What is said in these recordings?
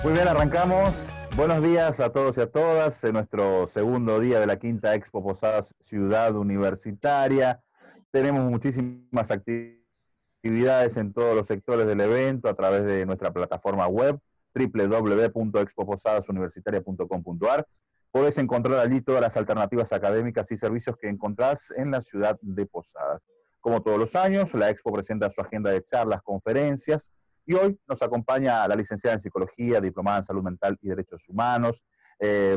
Muy bien, arrancamos. Buenos días a todos y a todas en nuestro segundo día de la quinta Expo Posadas Ciudad Universitaria. Tenemos muchísimas actividades en todos los sectores del evento a través de nuestra plataforma web www.expoposadasuniversitaria.com.ar. Podés encontrar allí todas las alternativas académicas y servicios que encontrás en la ciudad de Posadas. Como todos los años, la Expo presenta su agenda de charlas, conferencias, y hoy nos acompaña la licenciada en Psicología, diplomada en Salud Mental y Derechos Humanos,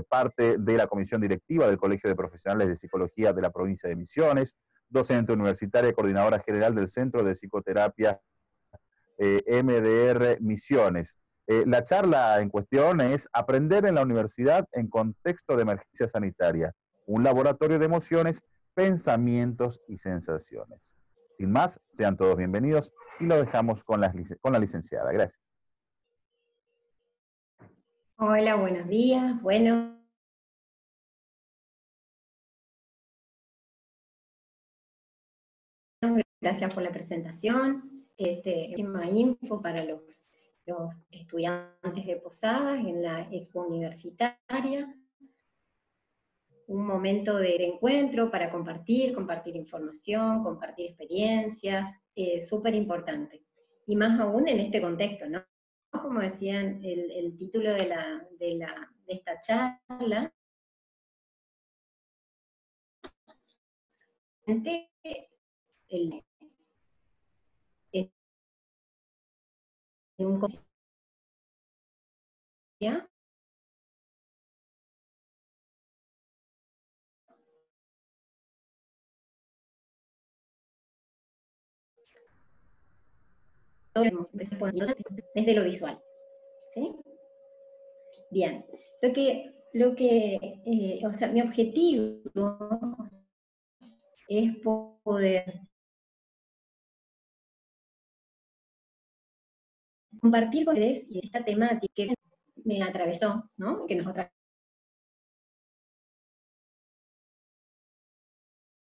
parte de la comisión directiva del Colegio de Profesionales de Psicología de la provincia de Misiones, docente universitaria y coordinadora general del Centro de Psicoterapia MDR Misiones. La charla en cuestión es Aprender en la universidad en contexto de emergencia sanitaria, un laboratorio de emociones, pensamientos y sensaciones. Sin más, sean todos bienvenidos y lo dejamos con la licenciada. Gracias. Hola, buenos días. Bueno, gracias por la presentación. Muchísima info para los estudiantes de Posadas en la Expo Universitaria. Un momento de encuentro para compartir información, compartir experiencias, súper importante. Y más aún en este contexto, ¿no? Como decían, el título de esta charla, en un desde lo visual, ¿sí? Bien, o sea, mi objetivo es poder compartir con ustedes esta temática que me atravesó, ¿no? Que nos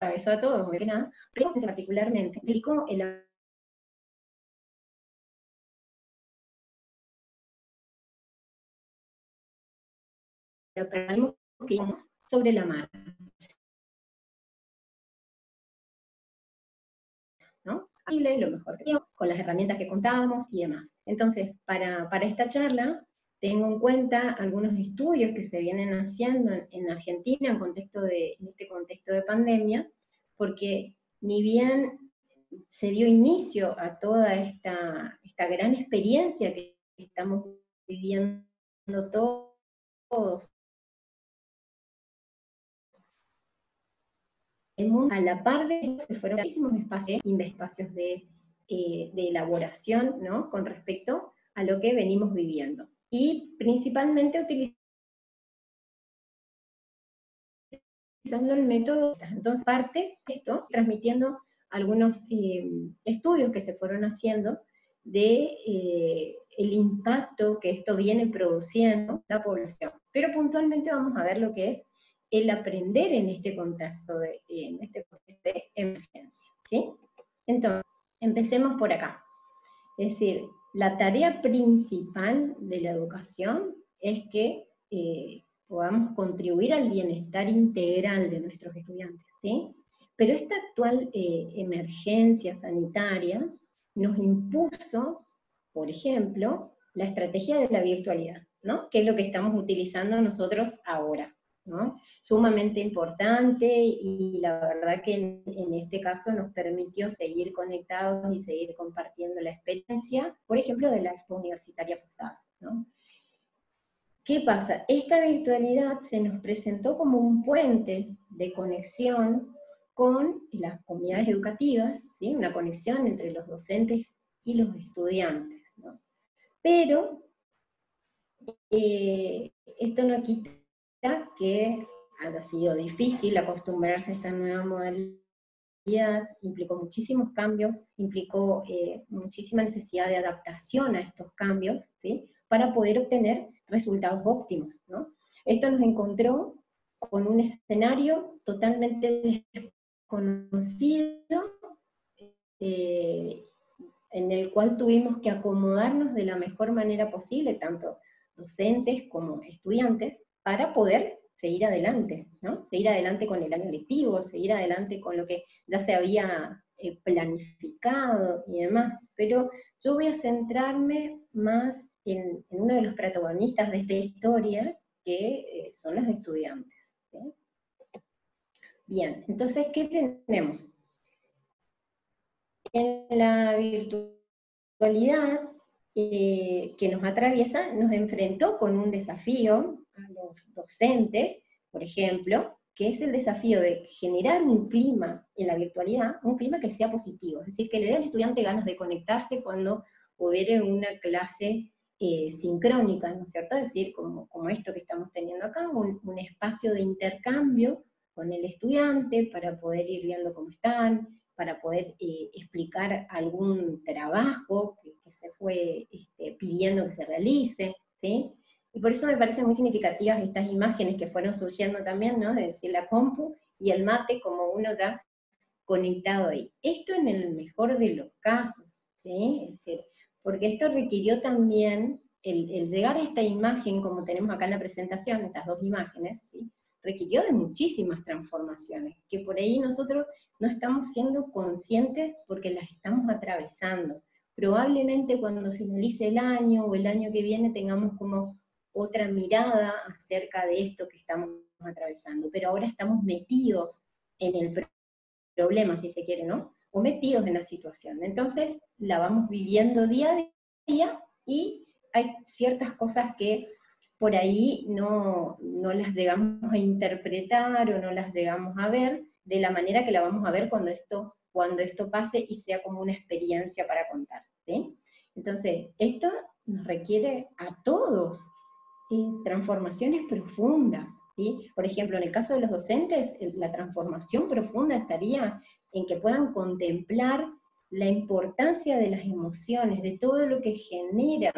atravesó a todos, muy bien, pero particularmente explico el aprendimos que íbamos sobre la marcha, ¿no? Lo mejor que yo, con las herramientas que contábamos y demás. Entonces, para esta charla, tengo en cuenta algunos estudios que se vienen haciendo en Argentina en este contexto de pandemia, porque ni bien se dio inicio a toda esta gran experiencia que estamos viviendo todos, el mundo, a la par de eso, se fueron muchísimos espacios de elaboración, ¿no? Con respecto a lo que venimos viviendo. Y principalmente utilizando el método, entonces parte de esto, transmitiendo algunos estudios que se fueron haciendo de el impacto que esto viene produciendo en la población. Pero puntualmente vamos a ver lo que es el aprender en este contexto de emergencia, ¿sí? Entonces, empecemos por acá. Es decir, la tarea principal de la educación es que podamos contribuir al bienestar integral de nuestros estudiantes, ¿sí? Pero esta actual emergencia sanitaria nos impuso, por ejemplo, la estrategia de la virtualidad, ¿no? Que es lo que estamos utilizando nosotros ahora, ¿no? Sumamente importante, y la verdad que en este caso nos permitió seguir conectados y seguir compartiendo la experiencia, por ejemplo, de la Expo Universitaria Posadas, ¿no? ¿Qué pasa? Esta virtualidad se nos presentó como un puente de conexión con las comunidades educativas, ¿sí? Una conexión entre los docentes y los estudiantes, ¿no? Pero esto no quita que haya sido difícil acostumbrarse a esta nueva modalidad, implicó muchísimos cambios, implicó muchísima necesidad de adaptación a estos cambios, ¿sí? Para poder obtener resultados óptimos, ¿no? Esto nos encontró con un escenario totalmente desconocido, en el cual tuvimos que acomodarnos de la mejor manera posible, tanto docentes como estudiantes, para poder seguir adelante, ¿no? Seguir adelante con el año lectivo, seguir adelante con lo que ya se había planificado y demás. Pero yo voy a centrarme más en uno de los protagonistas de esta historia, que son los estudiantes, ¿sí? Bien, entonces, ¿qué tenemos? En la virtualidad que nos atraviesa, nos enfrentó con un desafío a los docentes, por ejemplo, que es el desafío de generar un clima en la virtualidad, un clima que sea positivo, es decir, que le dé al estudiante ganas de conectarse cuando hubiere una clase sincrónica, ¿no es cierto? Es decir, como esto que estamos teniendo acá, un espacio de intercambio con el estudiante para poder ir viendo cómo están, para poder explicar algún trabajo que se fue pidiendo que se realice, ¿sí? Y por eso me parecen muy significativas estas imágenes que fueron surgiendo también, ¿no? De decir la compu y el mate como uno ya conectado ahí. Esto en el mejor de los casos, ¿sí? Es decir, porque esto requirió también el llegar a esta imagen, como tenemos acá en la presentación, estas dos imágenes, ¿sí? Requirió de muchísimas transformaciones, que por ahí nosotros no estamos siendo conscientes porque las estamos atravesando. Probablemente cuando finalice el año o el año que viene tengamos como otra mirada acerca de esto que estamos atravesando, pero ahora estamos metidos en el problema, si se quiere, ¿no? O metidos en la situación. Entonces, la vamos viviendo día a día y hay ciertas cosas que por ahí no las llegamos a interpretar o no las llegamos a ver de la manera que la vamos a ver cuando esto pase y sea como una experiencia para contar, ¿sí? Entonces, esto nos requiere a todos transformaciones profundas, ¿sí? Por ejemplo, en el caso de los docentes, la transformación profunda estaría en que puedan contemplar la importancia de las emociones, de todo lo que genera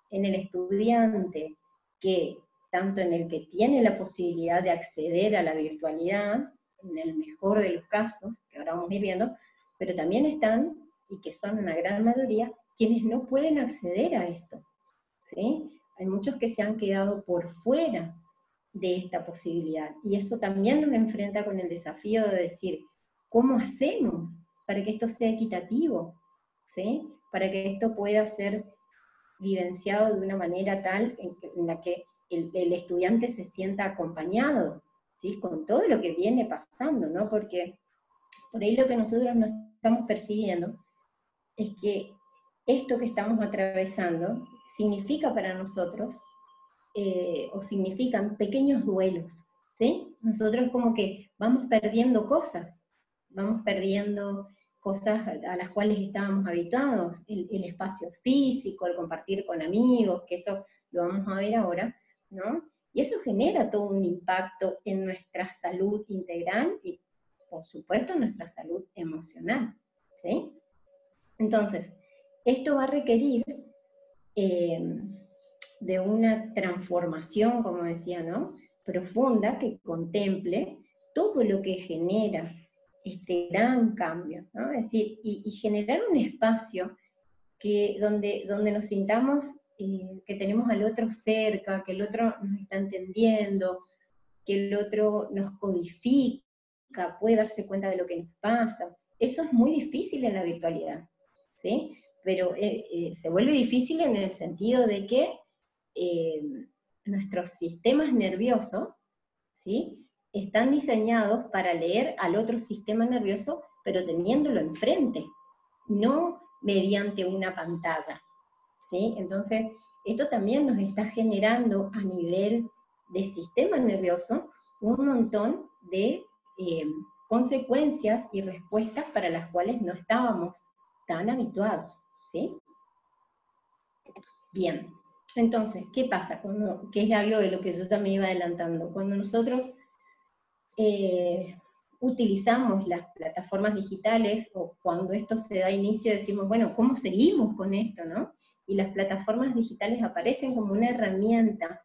en el estudiante, que tanto en el que tiene la posibilidad de acceder a la virtualidad, en el mejor de los casos, que ahora vamos a ir viendo, pero también están, y que son una gran mayoría, quienes no pueden acceder a esto, ¿sí? Hay muchos que se han quedado por fuera de esta posibilidad, y eso también nos enfrenta con el desafío de decir, ¿cómo hacemos para que esto sea equitativo? ¿Sí? Para que esto pueda ser vivenciado de una manera tal en la que el estudiante se sienta acompañado, ¿sí? Con todo lo que viene pasando, ¿no? Porque por ahí lo que nosotros no estamos percibiendo es que esto que estamos atravesando significa para nosotros, o significan pequeños duelos, ¿sí? Nosotros como que vamos perdiendo cosas a las cuales estábamos habituados, el espacio físico, el compartir con amigos, que eso lo vamos a ver ahora, ¿no? Y eso genera todo un impacto en nuestra salud integral y, por supuesto, en nuestra salud emocional, ¿sí? Entonces, esto va a requerir de una transformación, como decía, ¿no? Profunda, que contemple todo lo que genera este gran cambio, ¿no? Es decir, y generar un espacio donde nos sintamos que tenemos al otro cerca, que el otro nos está entendiendo, que el otro nos codifica, puede darse cuenta de lo que nos pasa. Eso es muy difícil en la virtualidad, ¿sí? Pero se vuelve difícil en el sentido de que nuestros sistemas nerviosos, ¿sí? Están diseñados para leer al otro sistema nervioso, pero teniéndolo enfrente, no mediante una pantalla, ¿sí? Entonces, esto también nos está generando a nivel de sistema nervioso un montón de consecuencias y respuestas para las cuales no estábamos tan habituados, ¿sí? Bien, entonces, ¿qué pasa? ¿Qué es algo de lo que yo también iba adelantando? Cuando nosotros utilizamos las plataformas digitales, o cuando esto se da inicio decimos, bueno, ¿cómo seguimos con esto, no? Y las plataformas digitales aparecen como una herramienta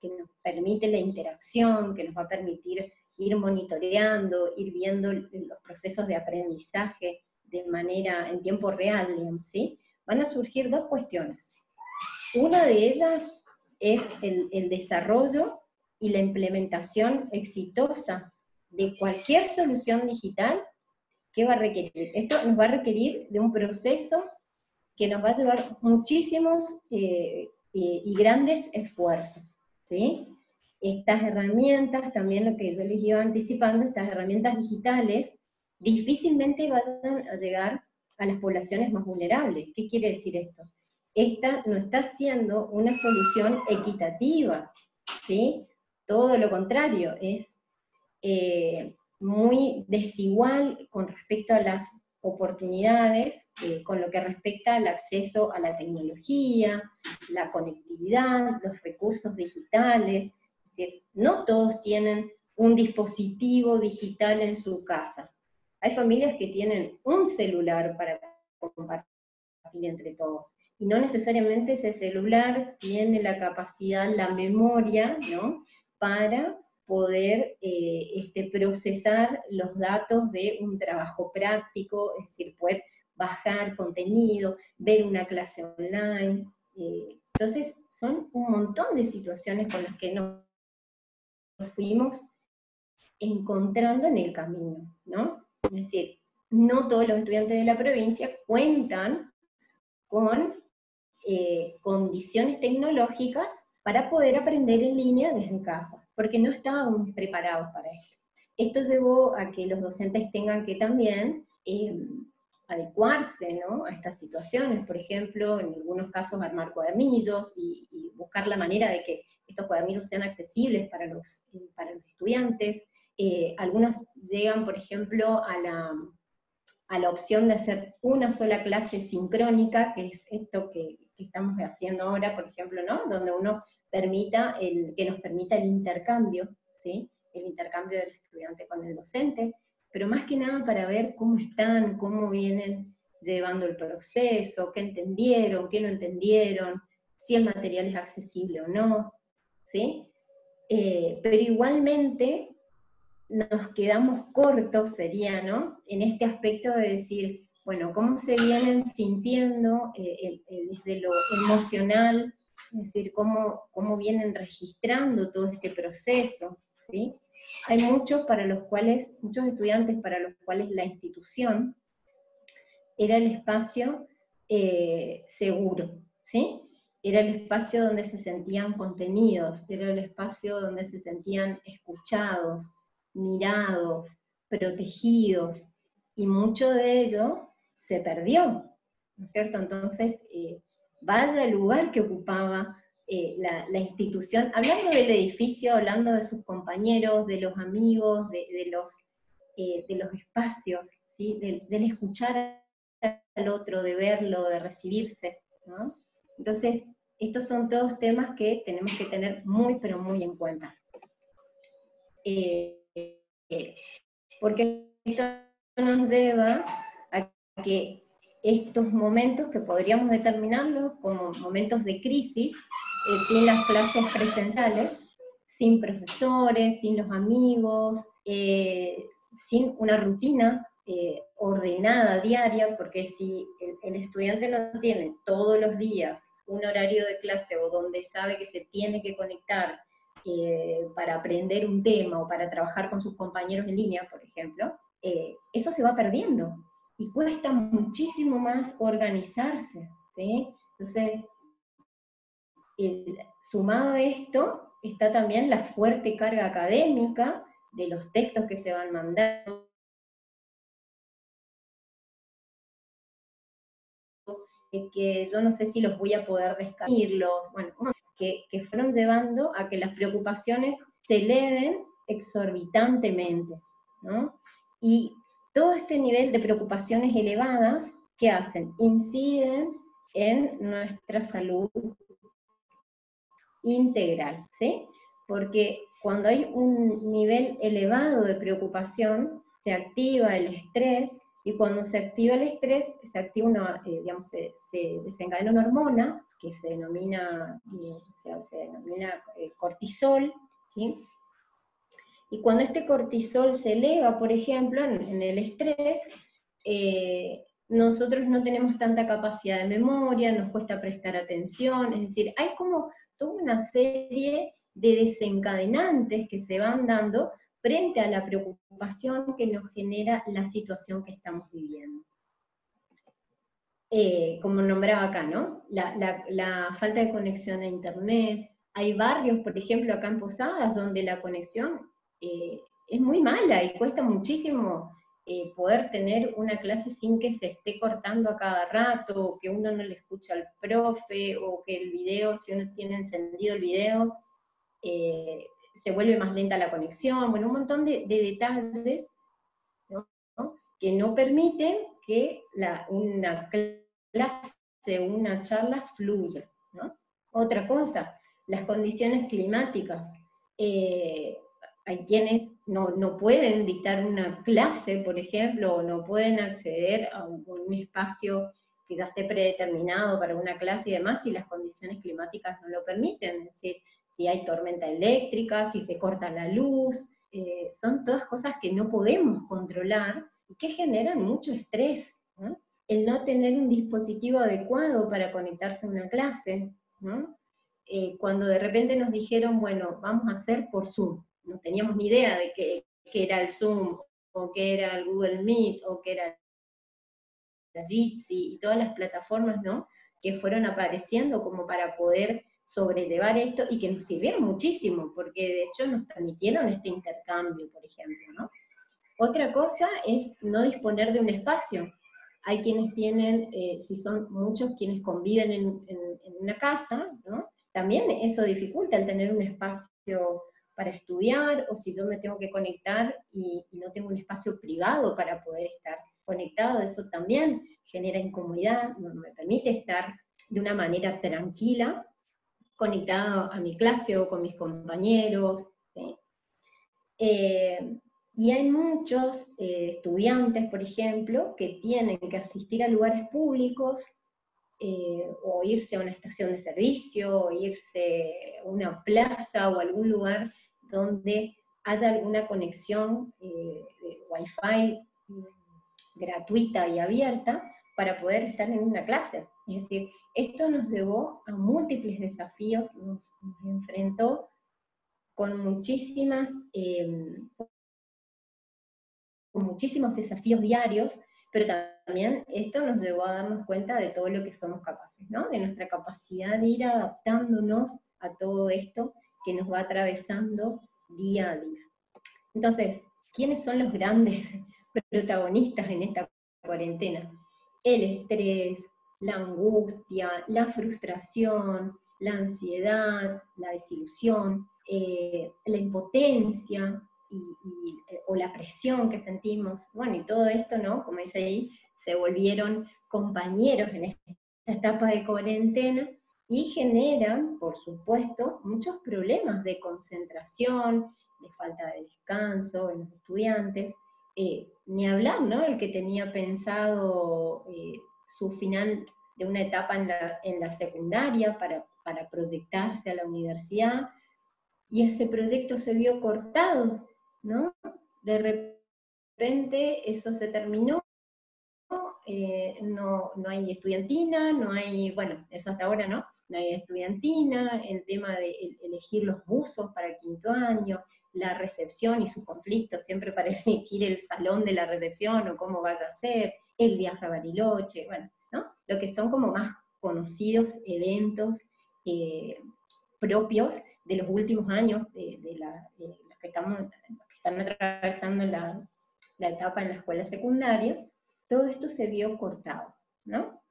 que nos permite la interacción, que nos va a permitir ir monitoreando, ir viendo los procesos de aprendizaje de manera en tiempo real, digamos, ¿sí? Van a surgir dos cuestiones. Una de ellas es el desarrollo y la implementación exitosa de cualquier solución digital. ¿Qué va a requerir? Esto nos va a requerir de un proceso que nos va a llevar muchísimos y grandes esfuerzos, ¿sí? Estas herramientas, también lo que yo les iba anticipando, estas herramientas digitales, difícilmente van a llegar a las poblaciones más vulnerables. ¿Qué quiere decir esto? Esta no está siendo una solución equitativa, ¿sí? Todo lo contrario, es muy desigual con respecto a las oportunidades, con lo que respecta al acceso a la tecnología, la conectividad, los recursos digitales. Es decir, no todos tienen un dispositivo digital en su casa. Hay familias que tienen un celular para compartir entre todos, y no necesariamente ese celular tiene la capacidad, la memoria, ¿no?, para poder procesar los datos de un trabajo práctico, es decir, poder bajar contenido, ver una clase online. Entonces, son un montón de situaciones con las que nos fuimos encontrando en el camino, ¿no? Es decir, no todos los estudiantes de la provincia cuentan con condiciones tecnológicas para poder aprender en línea desde casa, porque no estaban preparados para esto. Esto llevó a que los docentes tengan que también adecuarse, ¿no?, a estas situaciones. Por ejemplo, en algunos casos armar cuadernillos y buscar la manera de que estos cuadernillos sean accesibles para los estudiantes. Algunos llegan, por ejemplo, a la opción de hacer una sola clase sincrónica, que es esto que estamos haciendo ahora, por ejemplo, ¿no?, donde uno que nos permita el intercambio, ¿sí?, el intercambio del estudiante con el docente, pero más que nada para ver cómo están, cómo vienen llevando el proceso, qué entendieron, qué no entendieron, si el material es accesible o no, ¿sí? Pero igualmente nos quedamos cortos, sería, ¿no?, en este aspecto de decir, bueno, cómo se vienen sintiendo desde lo emocional, es decir, cómo vienen registrando todo este proceso, ¿sí? Hay muchos estudiantes para los cuales la institución era el espacio seguro, ¿sí? Era el espacio donde se sentían contenidos, era el espacio donde se sentían escuchados, mirados, protegidos, y mucho de ello se perdió, ¿no es cierto? Entonces, vaya el lugar que ocupaba la institución, hablando del edificio, hablando de sus compañeros, de los amigos, de los espacios, ¿sí?, del escuchar al otro, de verlo, de recibirse, ¿no? Entonces, estos son todos temas que tenemos que tener muy, pero muy en cuenta. Porque esto nos lleva a que estos momentos, que podríamos determinarlos como momentos de crisis, sin las clases presenciales, sin profesores, sin los amigos, sin una rutina ordenada, diaria, porque si el estudiante no tiene todos los días un horario de clase o donde sabe que se tiene que conectar para aprender un tema o para trabajar con sus compañeros en línea, por ejemplo, eso se va perdiendo y cuesta muchísimo más organizarse, ¿sí? Entonces, sumado a esto, está también la fuerte carga académica de los textos que se van mandando, que yo no sé si los voy a poder descargarlos, bueno, que fueron llevando a que las preocupaciones se eleven exorbitantemente, ¿no? Y todo este nivel de preocupaciones elevadas, ¿qué hacen? Inciden en nuestra salud integral, ¿sí? Porque cuando hay un nivel elevado de preocupación, se activa el estrés, y cuando se activa el estrés, se activa se desencadena una hormona que se denomina cortisol, ¿sí? Y cuando este cortisol se eleva, por ejemplo, en el estrés, nosotros no tenemos tanta capacidad de memoria, nos cuesta prestar atención, es decir, hay como toda una serie de desencadenantes que se van dando frente a la preocupación que nos genera la situación que estamos viviendo. Como nombraba acá, ¿no? La falta de conexión a internet. Hay barrios, por ejemplo, acá en Posadas, donde la conexión es muy mala y cuesta muchísimo poder tener una clase sin que se esté cortando a cada rato, o que uno no le escucha al profe, o que el video, si uno tiene encendido el video, se vuelve más lenta la conexión, bueno, un montón de detalles, ¿no? Que no permiten que una clase, una charla fluya, ¿no? Otra cosa, las condiciones climáticas. Hay quienes no pueden dictar una clase, por ejemplo, o no pueden acceder a un espacio que ya esté predeterminado para una clase y demás, si las condiciones climáticas no lo permiten, es decir, si hay tormenta eléctrica, si se corta la luz, son todas cosas que no podemos controlar y que generan mucho estrés, ¿no? El no tener un dispositivo adecuado para conectarse a una clase, ¿no? Cuando de repente nos dijeron, bueno, vamos a hacer por Zoom, no teníamos ni idea de qué era el Zoom, o qué era el Google Meet, o qué era la Jitsi, y todas las plataformas, ¿no?, que fueron apareciendo como para poder sobrellevar esto, y que nos sirvieron muchísimo, porque de hecho nos permitieron este intercambio, por ejemplo, ¿no? Otra cosa es no disponer de un espacio. Hay quienes tienen, si son muchos quienes conviven en una casa, ¿no? También eso dificulta el tener un espacio para estudiar, o si yo me tengo que conectar y no tengo un espacio privado para poder estar conectado, eso también genera incomodidad, no me permite estar de una manera tranquila, conectado a mi clase o con mis compañeros, ¿sí? Y hay muchos estudiantes, por ejemplo, que tienen que asistir a lugares públicos, o irse a una estación de servicio, o irse a una plaza o algún lugar donde haya alguna conexión de Wi-Fi gratuita y abierta para poder estar en una clase. Es decir, esto nos llevó a múltiples desafíos, nos enfrentó con muchísimos desafíos diarios, pero también esto nos llevó a darnos cuenta de todo lo que somos capaces, ¿no? De nuestra capacidad de ir adaptándonos a todo esto que nos va atravesando día a día. Entonces, ¿quiénes son los grandes protagonistas en esta cuarentena? El estrés, la angustia, la frustración, la ansiedad, la desilusión, la impotencia, o la presión que sentimos, bueno, y todo esto, ¿no?, como dice ahí, se volvieron compañeros en esta etapa de cuarentena, y generan, por supuesto, muchos problemas de concentración, de falta de descanso en los estudiantes, ni hablar, ¿no?, el que tenía pensado su final de una etapa en la secundaria para proyectarse a la universidad, y ese proyecto se vio cortado, ¿no? De repente eso se terminó, no hay estudiantina, no hay, bueno, eso hasta ahora no hay estudiantina, el tema de elegir los buzos para quinto año, la recepción y sus conflictos siempre para elegir el salón de la recepción o cómo vaya a ser, el viaje a Bariloche, bueno, ¿no? Lo que son como más conocidos eventos propios de los últimos años, de los que están atravesando la etapa en la escuela secundaria, todo esto se vio cortado, ¿no?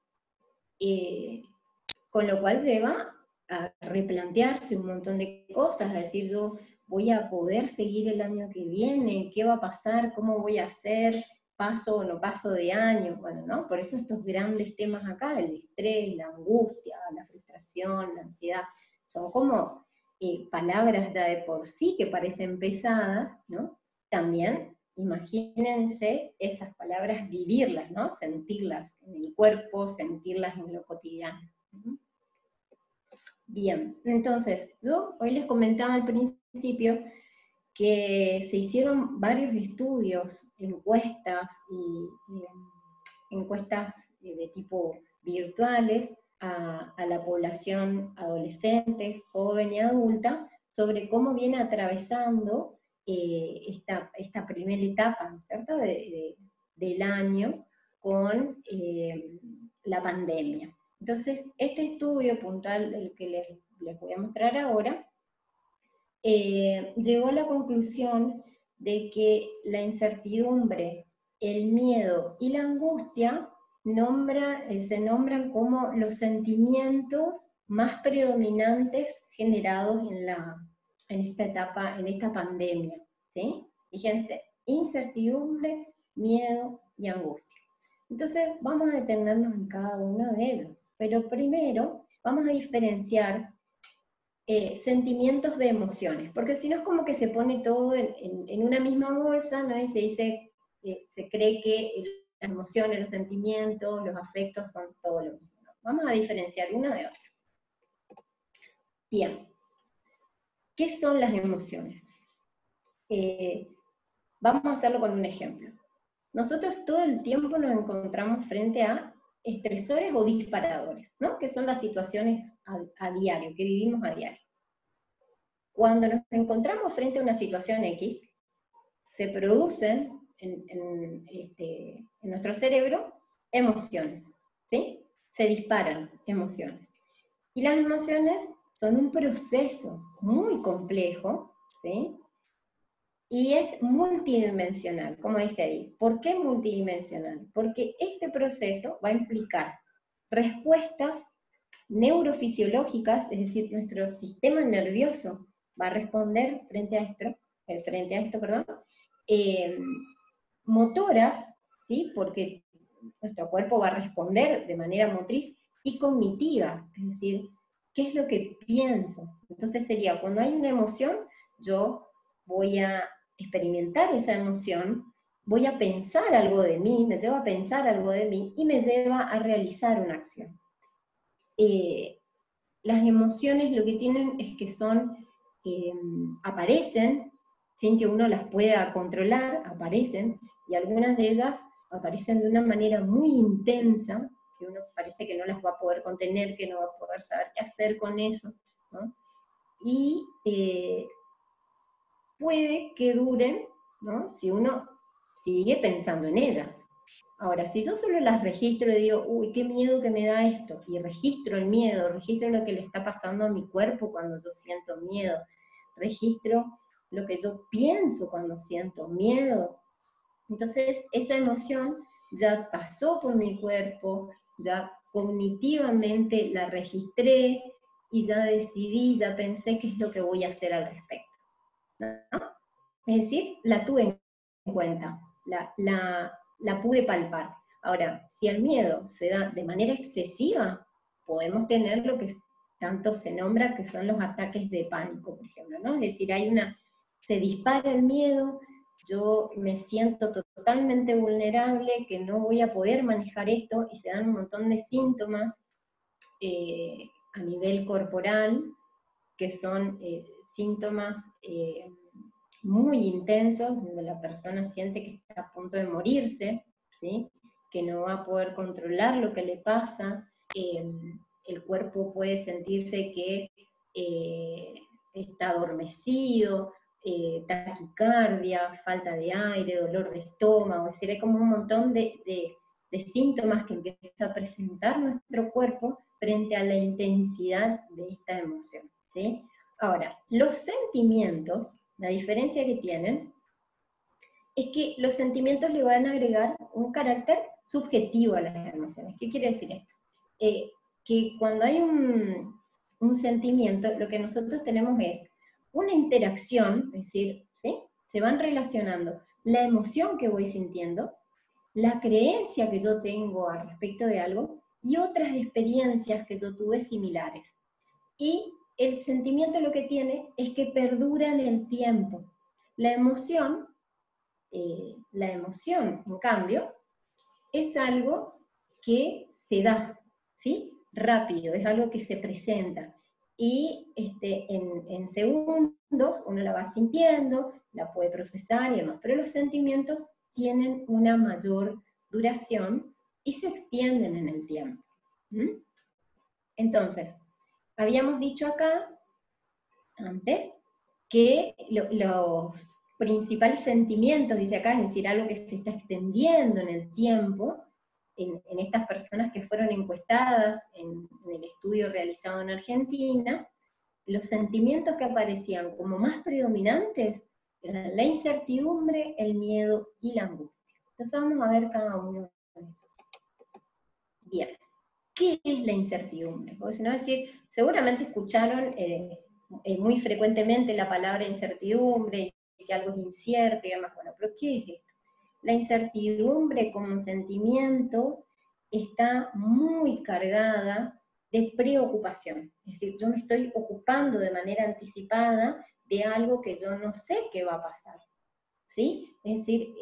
Con lo cual lleva a replantearse un montón de cosas, a decir, yo voy a poder seguir el año que viene, qué va a pasar, cómo voy a hacer, paso o no paso de año, bueno, ¿no? Por eso estos grandes temas acá, el estrés, la angustia, la frustración, la ansiedad, son como palabras ya de por sí que parecen pesadas, ¿no? También imagínense esas palabras, vivirlas, ¿no? Sentirlas en el cuerpo, sentirlas en lo cotidiano. Bien, entonces, yo hoy les comentaba al principio que se hicieron varios estudios, encuestas de tipo virtuales, a la población adolescente, joven y adulta sobre cómo viene atravesando esta primera etapa, ¿no es cierto?, del año con la pandemia. Entonces, este estudio puntual, el que les voy a mostrar ahora, llegó a la conclusión de que la incertidumbre, el miedo y la angustia se nombran como los sentimientos más predominantes generados en esta etapa, en esta pandemia, ¿sí? Fíjense, incertidumbre, miedo y angustia. Entonces vamos a detenernos en cada uno de ellos, pero primero vamos a diferenciar sentimientos de emociones, porque si no es como que se pone todo en una misma bolsa, ¿no? Y se dice, se cree que las emociones, los sentimientos, los afectos son todo lo mismo, ¿no? Vamos a diferenciar uno de otro. Bien, ¿qué son las emociones? Vamos a hacerlo con un ejemplo. Nosotros todo el tiempo nos encontramos frente a estresores o disparadores, ¿no? Que son las situaciones a diario, que vivimos a diario. Cuando nos encontramos frente a una situación X, se producen en nuestro cerebro emociones, ¿sí? Se disparan emociones. Y las emociones son un proceso muy complejo, ¿sí? Y es multidimensional, como dice ahí. ¿Por qué multidimensional? Porque este proceso va a implicar respuestas neurofisiológicas, es decir, nuestro sistema nervioso va a responder frente a esto, motoras, ¿sí? Porque nuestro cuerpo va a responder de manera motriz, y cognitivas, es decir, ¿qué es lo que pienso? Entonces sería, cuando hay una emoción, yo voy a experimentar esa emoción, voy a pensar algo de mí, me lleva a pensar algo de mí, y me lleva a realizar una acción. Las emociones lo que tienen es que aparecen sin que uno las pueda controlar, aparecen, y algunas de ellas aparecen de una manera muy intensa, que uno parece que no las va a poder contener, que no va a poder saber qué hacer con eso, ¿no? Y puede que duren, ¿no? Si uno sigue pensando en ellas. Ahora, si yo solo las registro y digo, uy, qué miedo que me da esto, y registro el miedo, registro lo que le está pasando a mi cuerpo cuando yo siento miedo, registro lo que yo pienso cuando siento miedo, entonces esa emoción ya pasó por mi cuerpo, ya cognitivamente la registré, y ya decidí, ya pensé qué es lo que voy a hacer al respecto, ¿no? Es decir, la tuve en cuenta, la pude palpar. Ahora, si el miedo se da de manera excesiva, podemos tener lo que tanto se nombra que son los ataques de pánico, por ejemplo, ¿no? Es decir, se dispara el miedo, yo me siento totalmente vulnerable, que no voy a poder manejar esto, y se dan un montón de síntomas a nivel corporal, que son síntomas muy intensos, donde la persona siente que está a punto de morirse, ¿sí? Que no va a poder controlar lo que le pasa, el cuerpo puede sentirse que está adormecido, taquicardia, falta de aire, dolor de estómago, es decir, hay como un montón de síntomas que empieza a presentar nuestro cuerpo frente a la intensidad de esta emoción, ¿sí? Ahora, los sentimientos, la diferencia que tienen, es que los sentimientos le van a agregar un carácter subjetivo a las emociones. ¿Qué quiere decir esto? Que cuando hay un sentimiento, lo que nosotros tenemos es una interacción, es decir, ¿sí? Se van relacionando la emoción que voy sintiendo, la creencia que yo tengo al respecto de algo, y otras experiencias que yo tuve similares. Y el sentimiento lo que tiene es que perdura en el tiempo. La emoción, en cambio, es algo que se da, ¿sí? Rápido, es algo que se presenta. Y en segundos uno la va sintiendo, la puede procesar y demás. Pero los sentimientos tienen una mayor duración y se extienden en el tiempo. ¿Mm? Entonces, habíamos dicho acá, antes, que los principales sentimientos, dice acá, es decir, algo que se está extendiendo en el tiempo, en estas personas que fueron encuestadas en el estudio realizado en Argentina, los sentimientos que aparecían como más predominantes eran la incertidumbre, el miedo y la angustia. Entonces vamos a ver cada uno de esos. Bien, ¿qué es la incertidumbre? Porque si no, decir, seguramente escucharon muy frecuentemente la palabra incertidumbre, que algo es incierto y demás. Bueno, pero ¿qué es esto? La incertidumbre como sentimiento está muy cargada de preocupación. Es decir, yo me estoy ocupando de manera anticipada de algo que yo no sé qué va a pasar. ¿Sí? Es decir,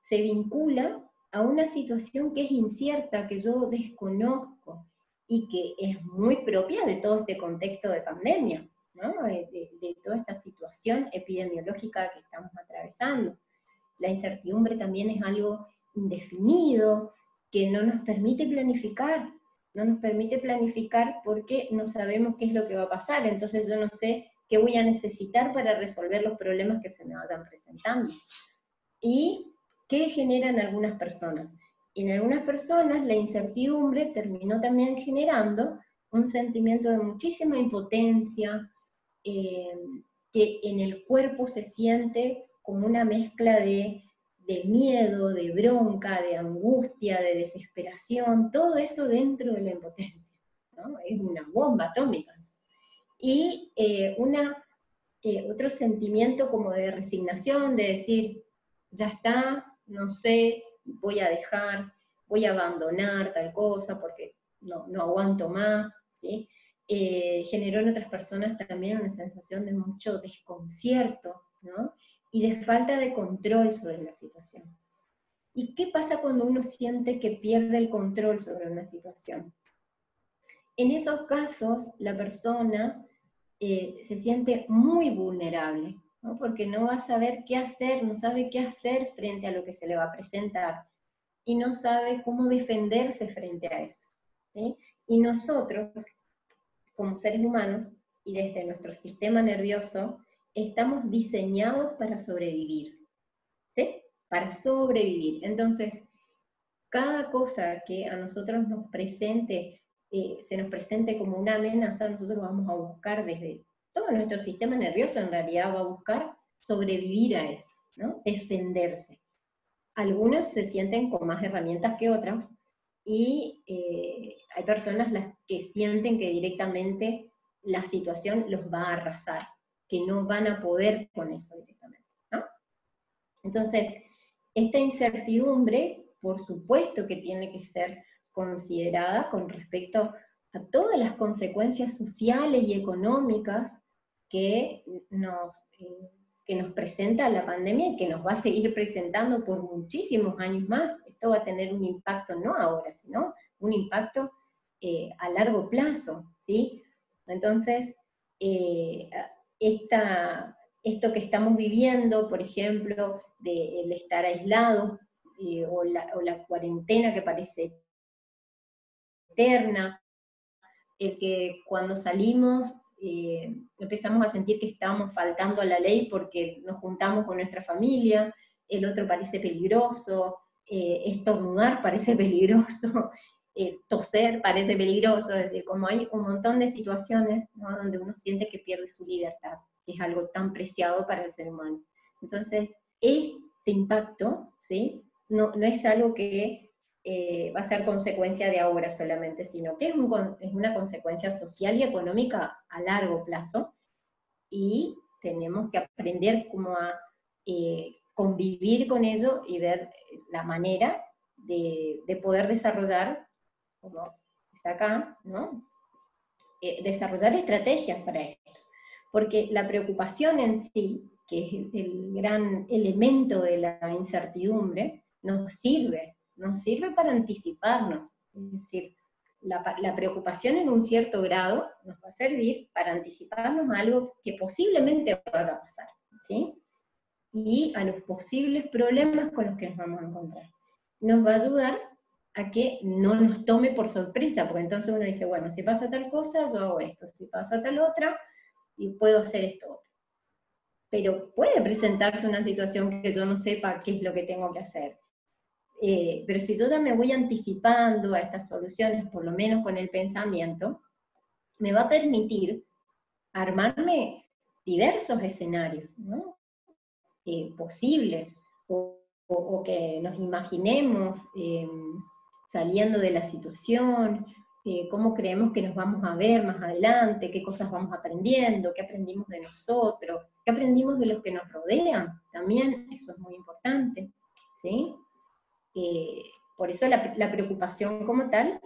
se vincula a una situación que es incierta, que yo desconozco, y que es muy propia de todo este contexto de pandemia, ¿no? De toda esta situación epidemiológica que estamos atravesando. La incertidumbre también es algo indefinido, que no nos permite planificar, porque no sabemos qué es lo que va a pasar, entonces yo no sé qué voy a necesitar para resolver los problemas que se me vayan presentando. ¿Y qué generan algunas personas? En algunas personas la incertidumbre terminó también generando un sentimiento de muchísima impotencia, que en el cuerpo se siente como una mezcla de miedo, de bronca, de angustia, de desesperación, todo eso dentro de la impotencia, ¿no? Es una bomba atómica. Y otro sentimiento como de resignación, de decir, ya está, no sé, voy a dejar, voy a abandonar tal cosa porque no aguanto más, ¿sí? Generó en otras personas también una sensación de mucho desconcierto, ¿no? Y de falta de control sobre la situación. ¿Y qué pasa cuando uno siente que pierde el control sobre una situación? En esos casos, la persona se siente muy vulnerable, ¿no? Porque no va a saber qué hacer, no sabe qué hacer frente a lo que se le va a presentar, y no sabe cómo defenderse frente a eso, ¿sí? Y nosotros, como seres humanos, y desde nuestro sistema nervioso, estamos diseñados para sobrevivir, ¿sí? Para sobrevivir. Entonces, cada cosa que a nosotros nos presente, se nos presente como una amenaza, nosotros vamos a buscar desde todo nuestro sistema nervioso, en realidad va a buscar sobrevivir a eso, ¿no? Defenderse. Algunos se sienten con más herramientas que otras, y hay personas las que sienten que directamente la situación los va a arrasar, que no van a poder con eso directamente, ¿no? Entonces, esta incertidumbre, por supuesto que tiene que ser considerada con respecto a todas las consecuencias sociales y económicas que nos presenta la pandemia y que nos va a seguir presentando por muchísimos años más. Esto va a tener un impacto no ahora, sino un impacto a largo plazo, ¿sí? Entonces, esto que estamos viviendo, por ejemplo, el estar aislados, o la cuarentena que parece eterna, el que cuando salimos empezamos a sentir que estábamos faltando a la ley porque nos juntamos con nuestra familia, el otro parece peligroso, estornudar parece peligroso, toser parece peligroso, es decir, como hay un montón de situaciones, ¿no?, donde uno siente que pierde su libertad, que es algo tan preciado para el ser humano. Entonces, este impacto, ¿sí?, no es algo que va a ser consecuencia de ahora solamente, sino que es una consecuencia social y económica a largo plazo, y tenemos que aprender cómo a convivir con ello y ver la manera de poder desarrollar, como está acá, ¿no?, desarrollar estrategias para esto. Porque la preocupación en sí, que es el gran elemento de la incertidumbre, nos sirve para anticiparnos. Es decir, la preocupación en un cierto grado nos va a servir para anticiparnos a algo que posiblemente vaya a pasar, ¿sí?, y a los posibles problemas con los que nos vamos a encontrar. Nos va a ayudar a que no nos tome por sorpresa, porque entonces uno dice, bueno, si pasa tal cosa, yo hago esto, si pasa tal otra, y puedo hacer esto otro. Pero puede presentarse una situación que yo no sepa qué es lo que tengo que hacer. Pero si yo ya me voy anticipando a estas soluciones, por lo menos con el pensamiento, me va a permitir armarme diversos escenarios, ¿no? Posibles, o que nos imaginemos saliendo de la situación, cómo creemos que nos vamos a ver más adelante, qué cosas vamos aprendiendo, qué aprendimos de nosotros, qué aprendimos de los que nos rodean, también eso es muy importante, ¿sí? Por eso la preocupación como tal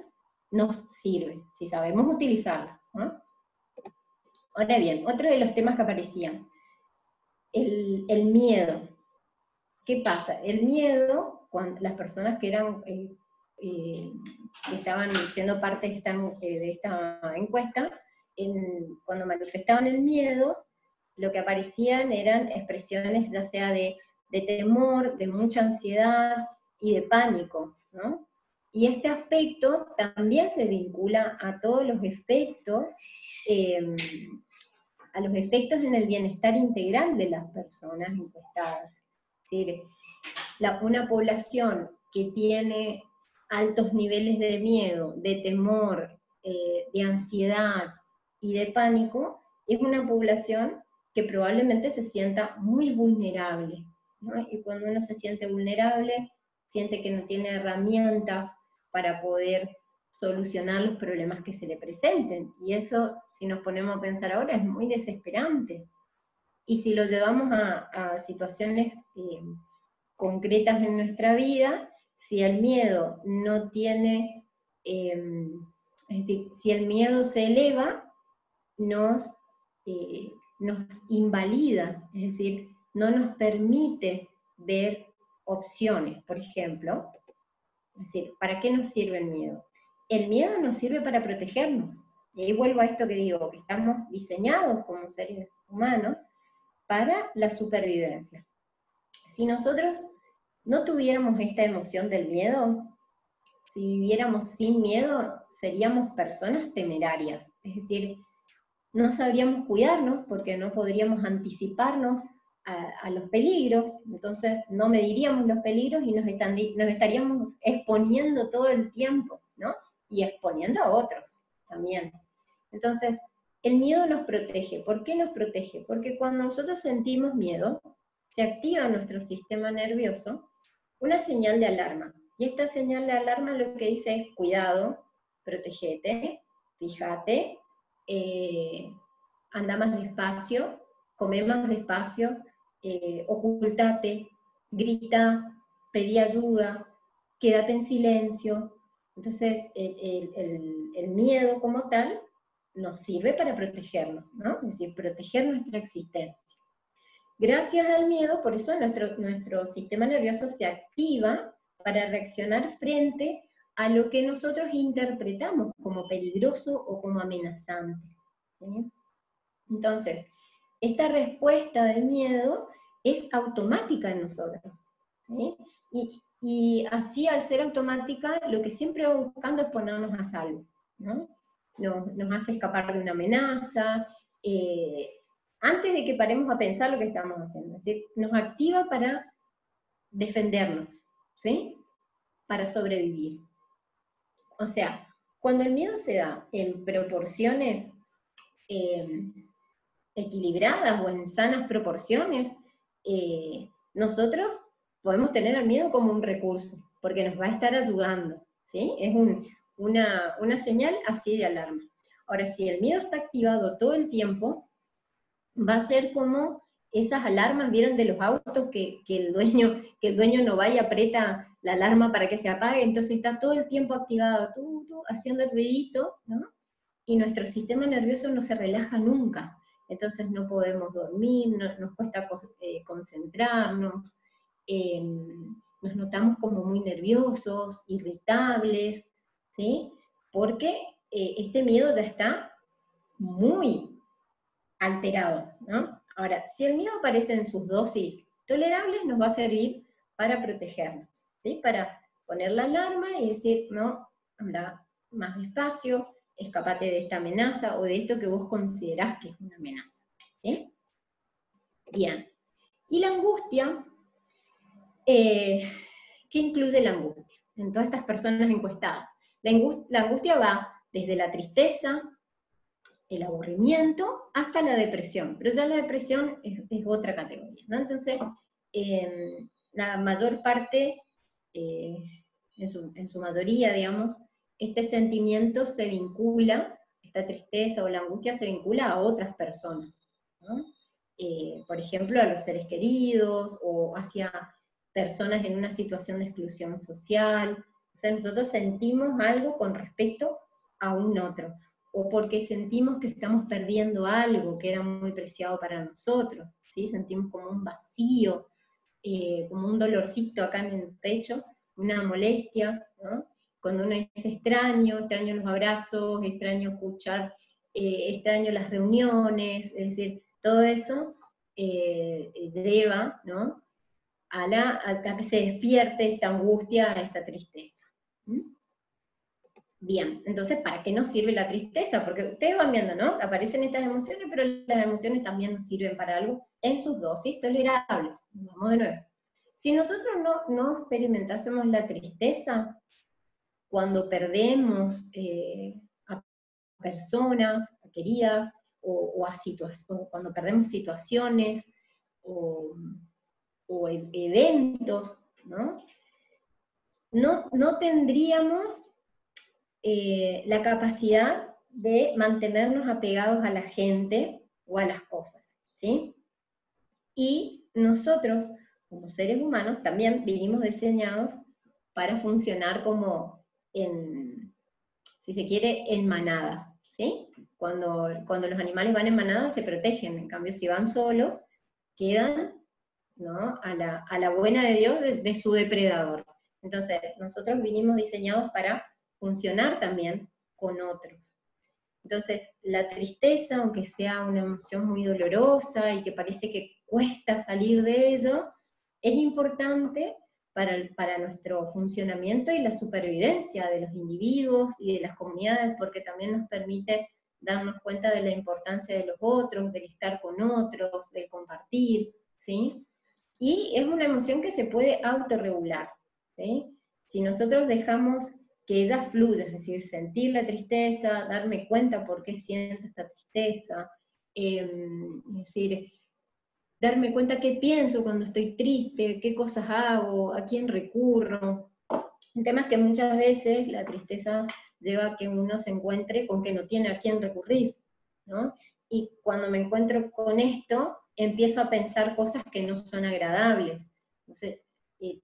nos sirve, si sabemos utilizarla, ¿no? Ahora bien, otro de los temas que aparecían, el miedo. ¿Qué pasa? El miedo, cuando las personas que eran que estaban siendo parte de esta encuesta, cuando manifestaban el miedo, lo que aparecían eran expresiones ya sea de temor, de mucha ansiedad y de pánico, ¿no? Y este aspecto también se vincula a todos los efectos, a los efectos en el bienestar integral de las personas encuestadas. Es decir, una población que tiene altos niveles de miedo, de temor, de ansiedad y de pánico, es una población que probablemente se sienta muy vulnerable, ¿no? Y cuando uno se siente vulnerable, siente que no tiene herramientas para poder solucionar los problemas que se le presenten. Y eso, si nos ponemos a pensar ahora, es muy desesperante. Y si lo llevamos a situaciones concretas en nuestra vida, si el miedo no tiene, es decir, si el miedo se eleva, nos invalida, es decir, no nos permite ver opciones, por ejemplo. Es decir, ¿para qué nos sirve el miedo? El miedo nos sirve para protegernos. Y ahí vuelvo a esto que digo, que estamos diseñados como seres humanos para la supervivencia. Si nosotros no tuviéramos esta emoción del miedo, si viviéramos sin miedo, seríamos personas temerarias. Es decir, no sabríamos cuidarnos porque no podríamos anticiparnos a los peligros, entonces no mediríamos los peligros y nos estaríamos exponiendo todo el tiempo, ¿no? Y exponiendo a otros también. Entonces, el miedo nos protege. ¿Por qué nos protege? Porque cuando nosotros sentimos miedo, se activa en nuestro sistema nervioso una señal de alarma. Y esta señal de alarma lo que dice es, cuidado, protegete, fíjate, anda más despacio, come más despacio, ocultate, grita, pedí ayuda, quédate en silencio. Entonces, el miedo como tal nos sirve para protegernos, ¿no? Es decir, proteger nuestra existencia. Gracias al miedo, por eso nuestro sistema nervioso se activa para reaccionar frente a lo que nosotros interpretamos como peligroso o como amenazante, ¿sí? Entonces, esta respuesta del miedo es automática en nosotros, ¿sí? Y así, al ser automática, lo que siempre va buscando es ponernos a salvo, ¿no? Nos hace escapar de una amenaza, antes de que paremos a pensar lo que estamos haciendo. Es decir, nos activa para defendernos, ¿sí? Para sobrevivir. O sea, cuando el miedo se da en proporciones equilibradas o en sanas proporciones, nosotros podemos tener el miedo como un recurso, porque nos va a estar ayudando, ¿sí? Es una señal así de alarma. Ahora, si el miedo está activado todo el tiempo, va a ser como esas alarmas, ¿vieron de los autos que el dueño no va y aprieta la alarma para que se apague? Entonces está todo el tiempo activado, haciendo el ruidito, ¿no? Y nuestro sistema nervioso no se relaja nunca. Entonces no podemos dormir, nos cuesta concentrarnos, nos notamos como muy nerviosos, irritables, ¿sí? Porque este miedo ya está muy alterado, ¿no? Ahora, si el miedo aparece en sus dosis tolerables, nos va a servir para protegernos, ¿sí? poner la alarma y decir, no, anda más despacio, escapate de esta amenaza o de esto que vos considerás que es una amenaza. ¿Sí? Bien. Y la angustia, ¿qué incluye la angustia? En todas estas personas encuestadas. La angustia va desde la tristeza, el aburrimiento, hasta la depresión. Pero ya la depresión es otra categoría, ¿no? Entonces, la mayor parte, en su mayoría, digamos, este sentimiento se vincula, esta tristeza o la angustia se vincula a otras personas, ¿no? Por ejemplo, a los seres queridos, o hacia personas en una situación de exclusión social. O sea, nosotros sentimos algo con respecto a un otro, o porque sentimos que estamos perdiendo algo que era muy preciado para nosotros, ¿sí? Sentimos como un vacío, como un dolorcito acá en el pecho, una molestia, ¿no? Cuando uno es extraño los abrazos, extraño escuchar, extraño las reuniones, es decir, todo eso lleva, ¿no?, a que se despierte esta angustia, esta tristeza. ¿Mm? Bien, entonces, ¿para qué nos sirve la tristeza? Porque ustedes van viendo, ¿no? Aparecen estas emociones, pero las emociones también nos sirven para algo en sus dosis tolerables. Vamos de nuevo. Si nosotros no experimentásemos la tristeza cuando perdemos a personas queridas, o cuando perdemos situaciones, o eventos, ¿no? No tendríamos la capacidad de mantenernos apegados a la gente o a las cosas, ¿sí? Y nosotros, como seres humanos, también vinimos diseñados para funcionar como si se quiere, en manada, ¿sí? Cuando los animales van en manada se protegen, en cambio si van solos, quedan, ¿no?, a la buena de Dios de su depredador. Entonces, nosotros vinimos diseñados para funcionar también con otros. Entonces, la tristeza, aunque sea una emoción muy dolorosa y que parece que cuesta salir de ello, es importante para nuestro funcionamiento y la supervivencia de los individuos y de las comunidades, porque también nos permite darnos cuenta de la importancia de los otros, del estar con otros, del compartir, ¿sí? Y es una emoción que se puede autorregular, ¿sí? Si nosotros dejamos que ella fluya, es decir, sentir la tristeza, darme cuenta por qué siento esta tristeza, es decir, darme cuenta qué pienso cuando estoy triste, qué cosas hago, a quién recurro. El tema es que muchas veces la tristeza lleva a que uno se encuentre con que no tiene a quién recurrir, ¿no? Y cuando me encuentro con esto, empiezo a pensar cosas que no son agradables. Entonces,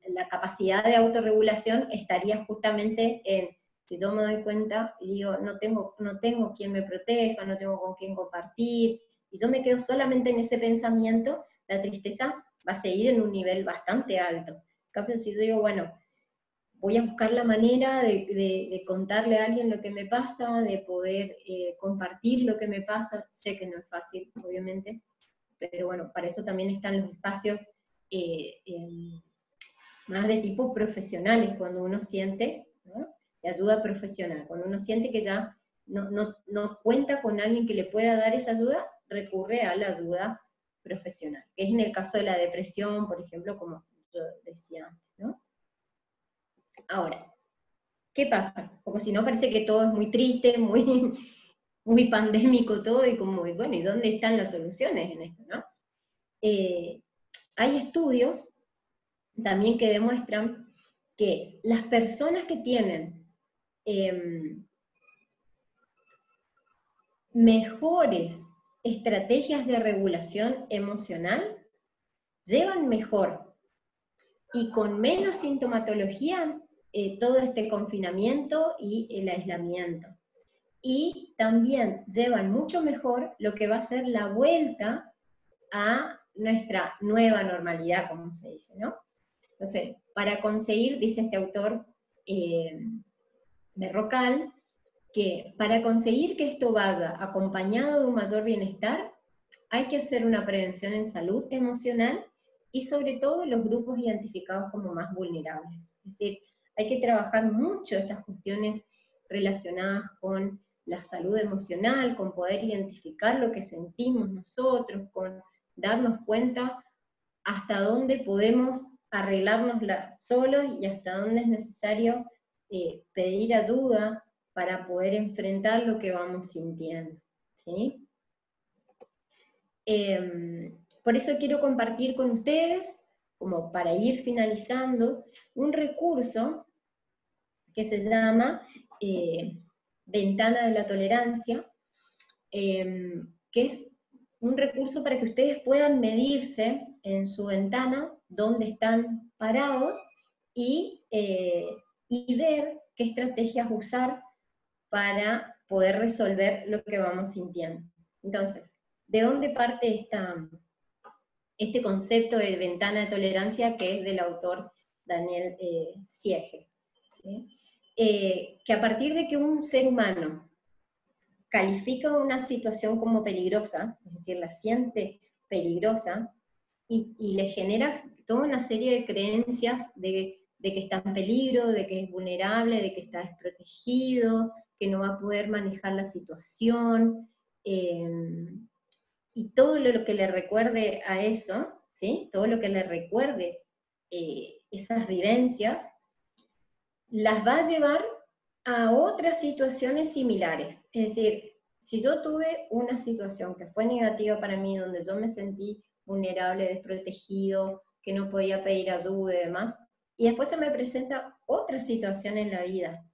la capacidad de autorregulación estaría justamente en, si yo me doy cuenta y digo, no tengo quien me proteja, no tengo con quién compartir, y yo me quedo solamente en ese pensamiento, la tristeza va a seguir en un nivel bastante alto. En cambio, si yo digo, bueno, voy a buscar la manera de contarle a alguien lo que me pasa, de poder compartir lo que me pasa, sé que no es fácil, obviamente, pero bueno, para eso también están los espacios más de tipo profesionales, cuando uno siente, ¿no?, de ayuda profesional, cuando uno siente que ya no cuenta con alguien que le pueda dar esa ayuda, recurre a la ayuda profesional, que es en el caso de la depresión, por ejemplo, como yo decía antes, ¿no? Ahora, ¿qué pasa? Porque si no parece que todo es muy triste, muy pandémico todo, y como, bueno, ¿y dónde están las soluciones en esto, no? Hay estudios también que demuestran que las personas que tienen mejores estrategias de regulación emocional llevan mejor y con menos sintomatología todo este confinamiento y el aislamiento. Y también llevan mucho mejor lo que va a ser la vuelta a nuestra nueva normalidad, como se dice, ¿no? Entonces, para conseguir, dice este autor Berrocal, que para conseguir que esto vaya acompañado de un mayor bienestar, hay que hacer una prevención en salud emocional y sobre todo en los grupos identificados como más vulnerables. Es decir, hay que trabajar mucho estas cuestiones relacionadas con la salud emocional, con poder identificar lo que sentimos nosotros, con darnos cuenta hasta dónde podemos arreglárnosla solos y hasta dónde es necesario pedir ayuda para poder enfrentar lo que vamos sintiendo, ¿sí? Por eso quiero compartir con ustedes, como para ir finalizando, un recurso que se llama Ventana de la Tolerancia, que es un recurso para que ustedes puedan medirse en su ventana dónde están parados y ver qué estrategias usar para poder resolver lo que vamos sintiendo. Entonces, ¿de dónde parte este concepto de ventana de tolerancia, que es del autor Daniel Siege? ¿Sí? Que a partir de que un ser humano califica una situación como peligrosa, es decir, la siente peligrosa, y le genera toda una serie de creencias de que está en peligro, de que es vulnerable, de que está desprotegido, que no va a poder manejar la situación, y todo lo que le recuerde a eso, ¿sí? Todo lo que le recuerde esas vivencias, las va a llevar a otras situaciones similares. Es decir, si yo tuve una situación que fue negativa para mí, donde yo me sentí vulnerable, desprotegido, que no podía pedir ayuda y demás, y después se me presenta otra situación en la vida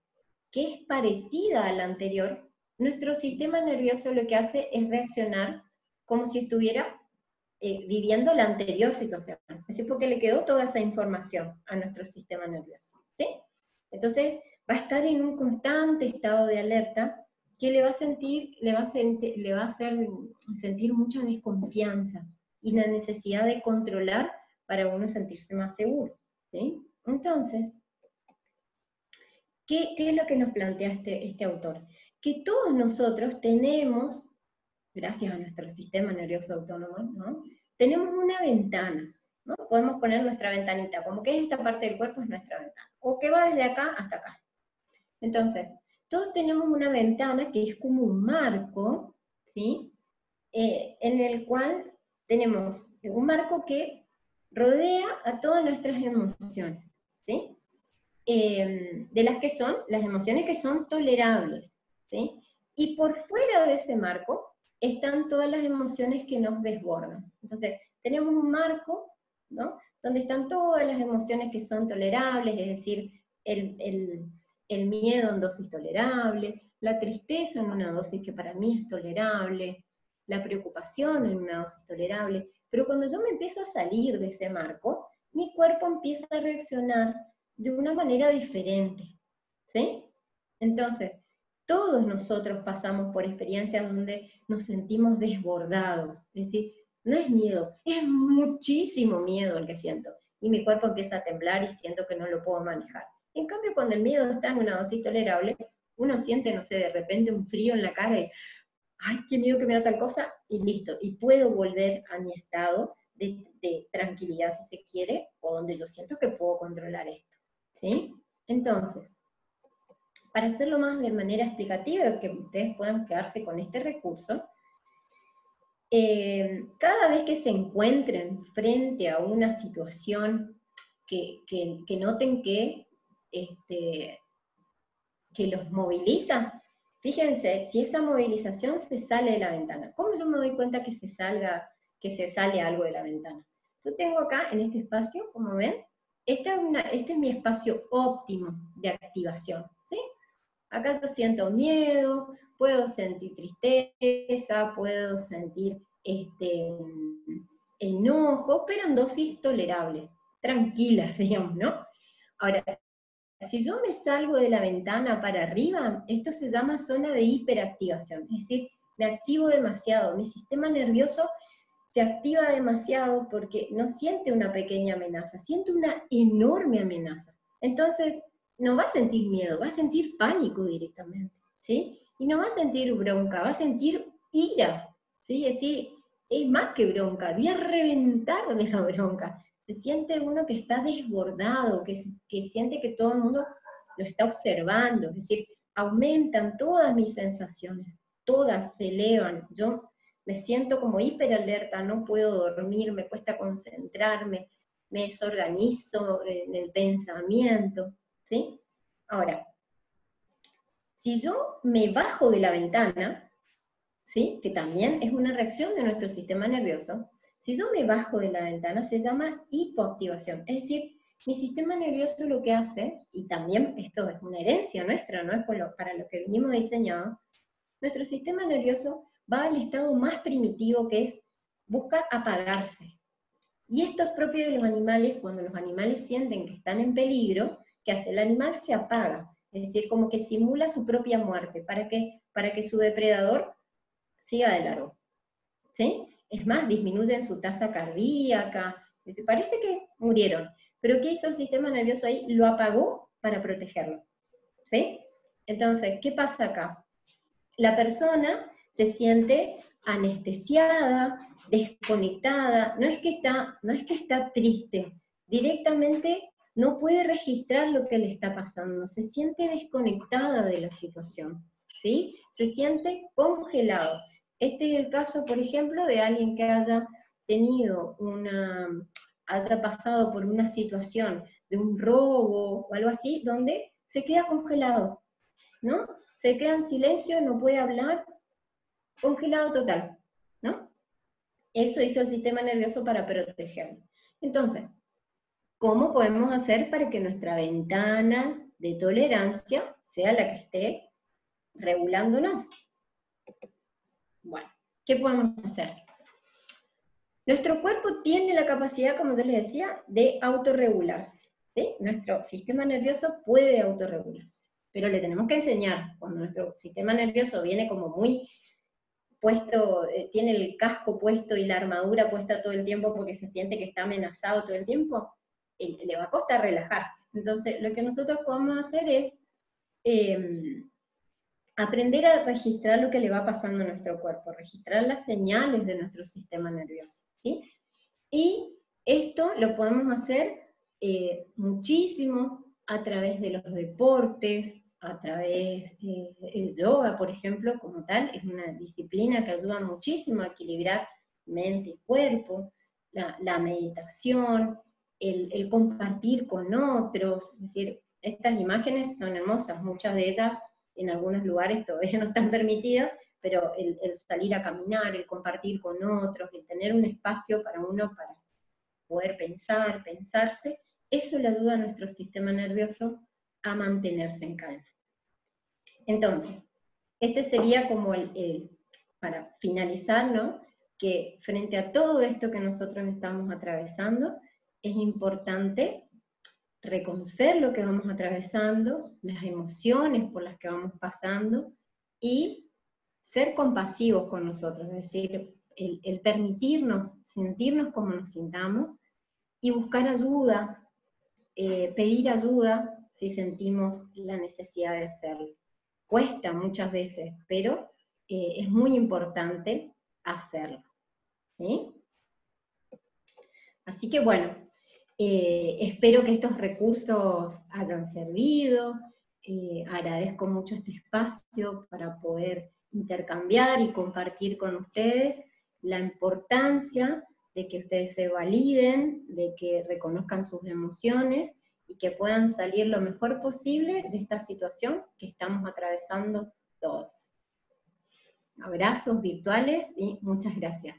que es parecida a la anterior, nuestro sistema nervioso lo que hace es reaccionar como si estuviera viviendo la anterior situación. Es decir, porque le quedó toda esa información a nuestro sistema nervioso, ¿sí? Entonces, va a estar en un constante estado de alerta que le va a hacer sentir mucha desconfianza y la necesidad de controlar para uno sentirse más seguro, ¿sí? Entonces, ¿qué es lo que nos plantea este autor? Que todos nosotros tenemos, gracias a nuestro sistema nervioso autónomo, ¿no? Tenemos una ventana, ¿no? Podemos poner nuestra ventanita, como que esta parte del cuerpo es nuestra ventana, o que va desde acá hasta acá. Entonces, todos tenemos una ventana que es como un marco, ¿sí? En el cual tenemos un marco que rodea a todas nuestras emociones, ¿sí? De las que son, las emociones que son tolerables, ¿sí? Y por fuera de ese marco están todas las emociones que nos desbordan. Entonces, tenemos un marco, ¿no? Donde están todas las emociones que son tolerables, es decir, el miedo en dosis tolerable, la tristeza en una dosis que para mí es tolerable, la preocupación en una dosis tolerable, pero cuando yo me empiezo a salir de ese marco, mi cuerpo empieza a reaccionar de una manera diferente, ¿sí? Entonces, todos nosotros pasamos por experiencias donde nos sentimos desbordados, es decir, no es miedo, es muchísimo miedo el que siento, y mi cuerpo empieza a temblar y siento que no lo puedo manejar. En cambio, cuando el miedo está en una dosis tolerable, uno siente, no sé, de repente un frío en la cara y, ay, qué miedo que me da tal cosa, y listo, y puedo volver a mi estado de tranquilidad, si se quiere, o donde yo siento que puedo controlar esto, ¿sí? Entonces, para hacerlo más de manera explicativa, que ustedes puedan quedarse con este recurso, cada vez que se encuentren frente a una situación que noten que los moviliza, fíjense si esa movilización se sale de la ventana. ¿Cómo yo me doy cuenta que se sale algo de la ventana? Yo tengo acá en este espacio, como ven, este es mi espacio óptimo de activación, ¿sí? Acá yo siento miedo, puedo sentir tristeza, puedo sentir enojo, pero en dosis tolerables, tranquilas, digamos, ¿no? Ahora, si yo me salgo de la ventana para arriba, esto se llama zona de hiperactivación, es decir, me activo demasiado, mi sistema nervioso se activa demasiado porque no siente una pequeña amenaza, siente una enorme amenaza. Entonces, no va a sentir miedo, va a sentir pánico directamente, ¿sí? Y no va a sentir bronca, va a sentir ira, ¿sí? Es decir, es más que bronca, voy a reventar de la bronca, se siente uno que está desbordado, que siente que todo el mundo lo está observando, es decir, aumentan todas mis sensaciones, todas se elevan, yo me siento como hiperalerta, no puedo dormir, me cuesta concentrarme, me desorganizo en el pensamiento, ¿sí? Ahora, si yo me bajo de la ventana, ¿sí? Que también es una reacción de nuestro sistema nervioso, si yo me bajo de la ventana se llama hipoactivación, es decir, mi sistema nervioso lo que hace, y también esto es una herencia nuestra, no es para lo que vinimos diseñados, nuestro sistema nervioso va al estado más primitivo que es, busca apagarse. Y esto es propio de los animales, cuando los animales sienten que están en peligro, ¿qué hace? El animal se apaga, es decir, como que simula su propia muerte, para que su depredador siga de largo. ¿Sí? Es más, disminuyen su tasa cardíaca, parece que murieron. Pero ¿qué hizo el sistema nervioso ahí? Lo apagó para protegerlo. ¿Sí? Entonces, ¿qué pasa acá? La persona se siente anestesiada, desconectada, no es que está triste, directamente no puede registrar lo que le está pasando, se siente desconectada de la situación, ¿sí? Se siente congelado. Este es el caso, por ejemplo, de alguien que haya pasado por una situación de un robo o algo así, donde se queda congelado, ¿no? Se queda en silencio, no puede hablar, congelado total, ¿no? Eso hizo el sistema nervioso para protegerlo. Entonces, ¿cómo podemos hacer para que nuestra ventana de tolerancia sea la que esté regulándonos? Bueno, ¿qué podemos hacer? Nuestro cuerpo tiene la capacidad, como yo les decía, de autorregularse, ¿sí? Nuestro sistema nervioso puede autorregularse, pero le tenemos que enseñar. Cuando nuestro sistema nervioso viene como muy puesto, tiene el casco puesto y la armadura puesta todo el tiempo porque se siente que está amenazado todo el tiempo, le va a costar relajarse. Entonces, lo que nosotros podemos hacer es aprender a registrar lo que le va pasando a nuestro cuerpo, registrar las señales de nuestro sistema nervioso, ¿sí? Y esto lo podemos hacer muchísimo a través de los deportes, a través del yoga, por ejemplo, como tal, es una disciplina que ayuda muchísimo a equilibrar mente y cuerpo, la meditación, el compartir con otros, es decir, estas imágenes son hermosas, muchas de ellas en algunos lugares todavía no están permitidas, pero el salir a caminar, el compartir con otros, el tener un espacio para uno para poder pensar, pensarse, eso le ayuda a nuestro sistema nervioso a mantenerse en calma. Entonces, este sería como para finalizar, ¿no? Que frente a todo esto que nosotros estamos atravesando, es importante reconocer lo que vamos atravesando, las emociones por las que vamos pasando, y ser compasivos con nosotros, es decir, el permitirnos sentirnos como nos sintamos, y buscar ayuda, pedir ayuda si sentimos la necesidad de hacerlo. Cuesta muchas veces, pero es muy importante hacerlo, ¿sí? Así que bueno, espero que estos recursos hayan servido, agradezco mucho este espacio para poder intercambiar y compartir con ustedes la importancia de que ustedes se validen, de que reconozcan sus emociones y que puedan salir lo mejor posible de esta situación que estamos atravesando todos. Abrazos virtuales y muchas gracias.